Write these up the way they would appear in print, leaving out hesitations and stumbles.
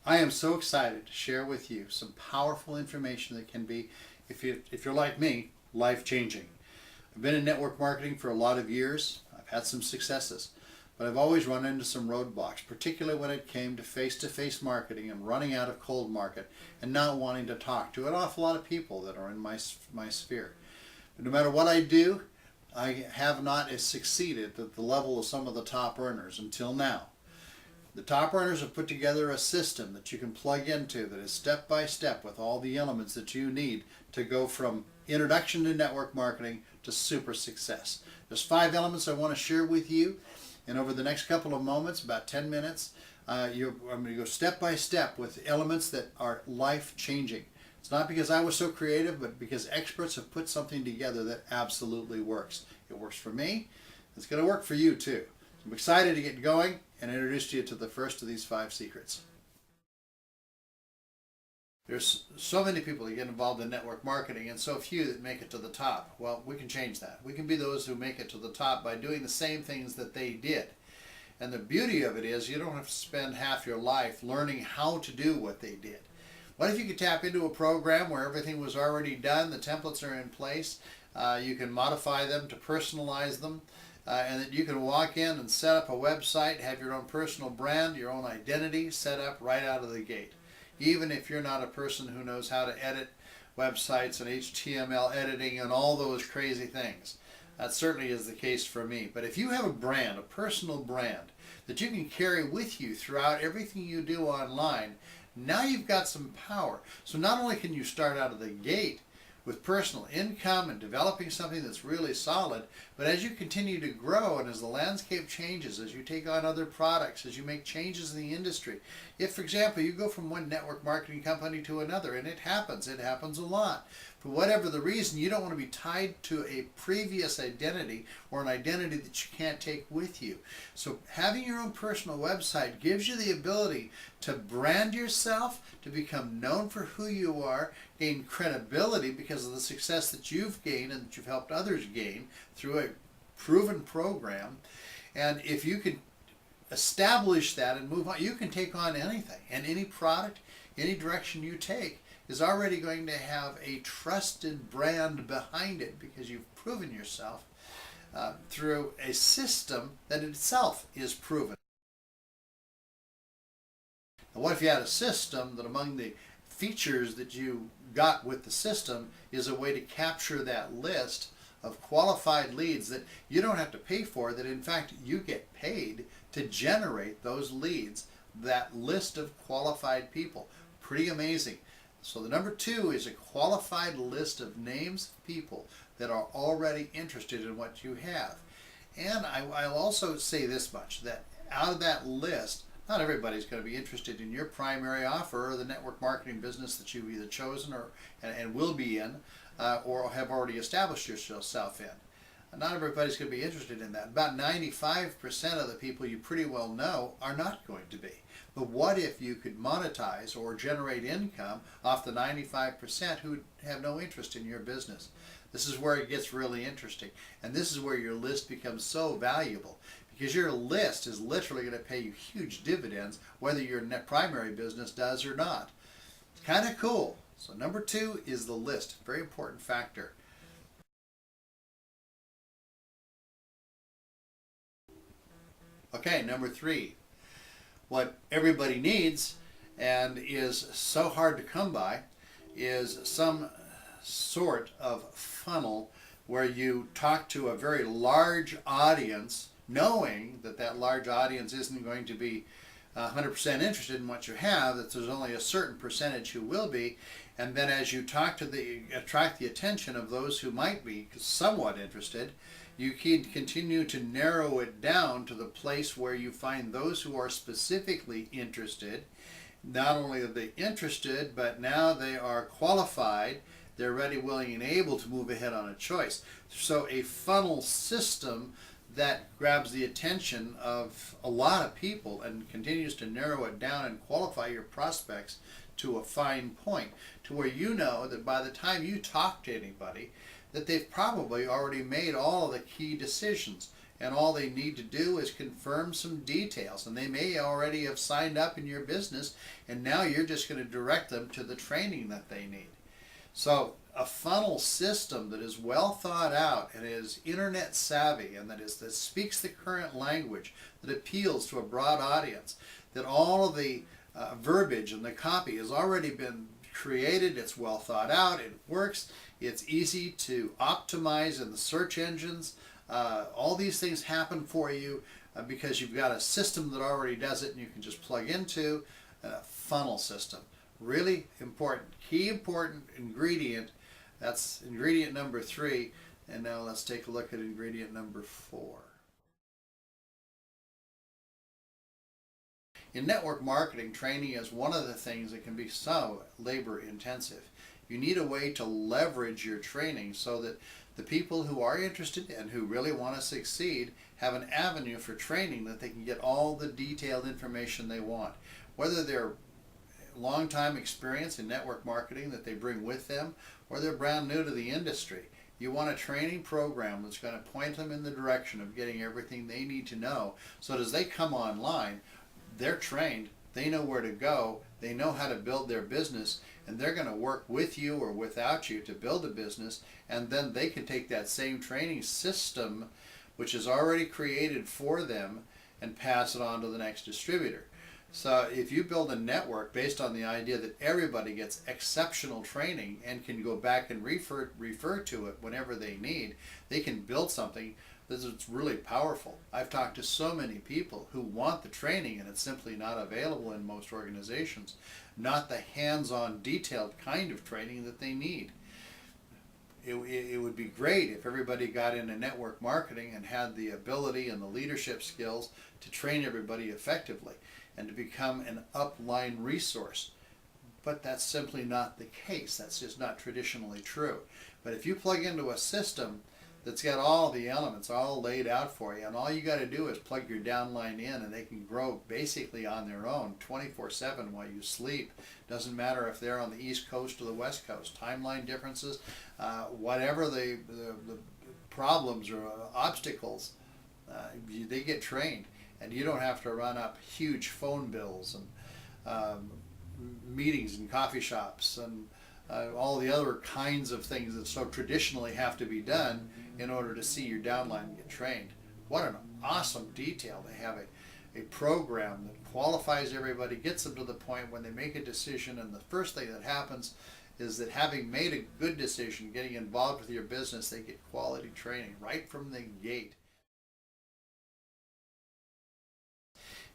I am so excited to share with you some powerful information that can be, if you're like me, life-changing. I've been in network marketing for a lot of years. I've had some successes, but I've always run into some roadblocks, particularly when it came to face-to-face marketing and running out of cold market and not wanting to talk to an awful lot of people that are in my sphere. But no matter what I do, I have not succeeded at the level of some of the top earners until now. The top earners have put together a system that you can plug into that is step by step with all the elements that you need to go from introduction to network marketing to super success. There's 5 elements I want to share with you, and over the next couple of moments, about 10 minutes, I'm going to go step by step with elements that are life-changing. It's not because I was so creative, but because experts have put something together that absolutely works. It works for me. It's going to work for you too. I'm excited to get going and introduce you to the first of these 5 secrets. There's so many people that get involved in network marketing and so few that make it to the top. Well, we can change that. We can be those who make it to the top by doing the same things that they did. And the beauty of it is you don't have to spend half your life learning how to do what they did. What if you could tap into a program where everything was already done, the templates are in place, you can modify them to personalize them, and that you can walk in and set up a website, have your own personal brand, your own identity set up right out of the gate. Even if you're not a person who knows how to edit websites and HTML editing and all those crazy things. That certainly is the case for me. But if you have a brand, a personal brand, that you can carry with you throughout everything you do online, now you've got some power. So not only can you start out of the gate with personal income and developing something that's really solid, but as you continue to grow and as the landscape changes, as you take on other products, as you make changes in the industry, if, for example, you go from one network marketing company to another, and it happens a lot. For whatever the reason, you don't want to be tied to a previous identity or an identity that you can't take with you. So having your own personal website gives you the ability to brand yourself, to become known for who you are, gain credibility because of the success that you've gained and that you've helped others gain through a proven program. And if you can establish that and move on, you can take on anything, and any product, any direction you take is already going to have a trusted brand behind it because you've proven yourself through a system that itself is proven. Now, what if you had a system that among the features that you got with the system is a way to capture that list of qualified leads that you don't have to pay for, that in fact you get paid to generate those leads, that list of qualified people. Pretty amazing. So the number 2 is a qualified list of names of people that are already interested in what you have. And I'll also say this much, that out of that list, not everybody's going to be interested in your primary offer or the network marketing business that you've either chosen or and will be in or have already established yourself in. Not everybody's going to be interested in that. About 95% of the people you pretty well know are not going to be. But what if you could monetize or generate income off the 95% who have no interest in your business? This is where it gets really interesting. And this is where your list becomes so valuable, because your list is literally going to pay you huge dividends whether your primary business does or not. It's kind of cool. So number 2 is the list. Very important factor. Okay, number 3. What everybody needs and is so hard to come by is some sort of funnel where you talk to a very large audience, knowing that that large audience isn't going to be 100% interested in what you have, that there's only a certain percentage who will be, and then as you attract the attention of those who might be somewhat interested, you can continue to narrow it down to the place where you find those who are specifically interested. Not only are they interested, but now they are qualified, they're ready, willing, and able to move ahead on a choice. So a funnel system that grabs the attention of a lot of people and continues to narrow it down and qualify your prospects to a fine point, to where you know that by the time you talk to anybody, that they've probably already made all of the key decisions and all they need to do is confirm some details, and they may already have signed up in your business, and now you're just going to direct them to the training that they need. So a funnel system that is well thought out and is internet savvy, and that speaks the current language, that appeals to a broad audience, that all of the verbiage and the copy has already been created, it's well thought out, it works, it's easy to optimize in the search engines. All these things happen for you because you've got a system that already does it, and you can just plug into a funnel system. Really important, key important ingredient. That's ingredient number 3. And now let's take a look at ingredient number 4. In network marketing, training is one of the things that can be so labor intensive. You need a way to leverage your training so that the people who are interested and who really want to succeed have an avenue for training that they can get all the detailed information they want. Whether they're long time experience in network marketing that they bring with them, or they're brand new to the industry, you want a training program that's going to point them in the direction of getting everything they need to know, so that as they come online, they're trained, they know where to go, they know how to build their business, and they're going to work with you or without you to build a business, and then they can take that same training system, which is already created for them, and pass it on to the next distributor. So if you build a network based on the idea that everybody gets exceptional training and can go back and refer to it whenever they need, they can build something that's really powerful. I've talked to so many people who want the training, and it's simply not available in most organizations, not the hands-on detailed kind of training that they need. It would be great if everybody got into network marketing and had the ability and the leadership skills to train everybody effectively and to become an upline resource. But that's simply not the case. That's just not traditionally true. But if you plug into a system that's got all the elements all laid out for you, and all you got to do is plug your downline in, and they can grow basically on their own 24/7 while you sleep. Doesn't matter if they're on the East Coast or the West Coast. Timeline differences, whatever the problems or obstacles, they get trained, and you don't have to run up huge phone bills and meetings in coffee shops and all the other kinds of things that so traditionally have to be done in order to see your downline get trained. What an awesome detail. They have a program that qualifies everybody, gets them to the point when they make a decision, and the first thing that happens is that having made a good decision, getting involved with your business, they get quality training right from the gate.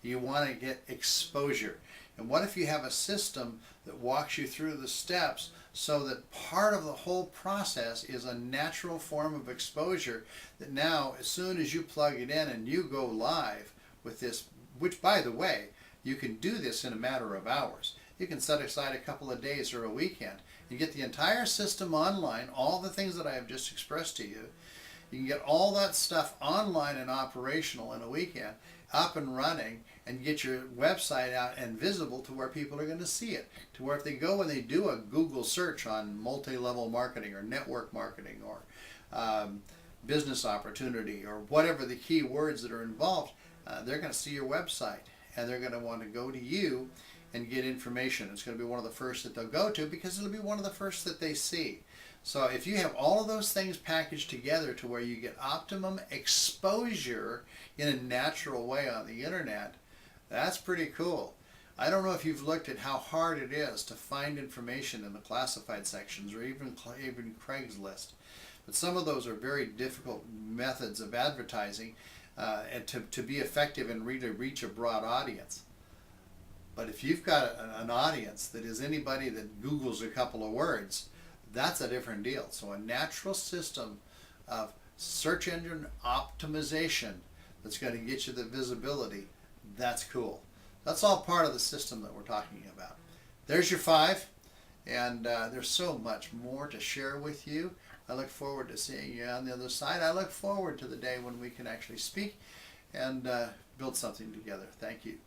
You want to get exposure. And what if you have a system that walks you through the steps so that part of the whole process is a natural form of exposure, that now as soon as you plug it in and you go live with this, which by the way, you can do this in a matter of hours. You can set aside a couple of days or a weekend. You get the entire system online, all the things that I have just expressed to you. You can get all that stuff online and operational in a weekend, up and running, and get your website out and visible to where people are going to see it. To where if they go and they do a Google search on multi-level marketing or network marketing or business opportunity or whatever the key words that are involved, they're going to see your website, and they're going to want to go to you and get information. It's going to be one of the first that they'll go to because it'll be one of the first that they see. So if you have all of those things packaged together to where you get optimum exposure in a natural way on the internet, that's pretty cool. I don't know if you've looked at how hard it is to find information in the classified sections or even Craigslist. But some of those are very difficult methods of advertising and to be effective and really reach a broad audience. But if you've got an audience that is anybody that Googles a couple of words, that's a different deal. So a natural system of search engine optimization that's going to get you the visibility, that's cool. That's all part of the system that we're talking about. There's your 5, and there's so much more to share with you. I look forward to seeing you on the other side. I look forward to the day when we can actually speak and build something together. Thank you.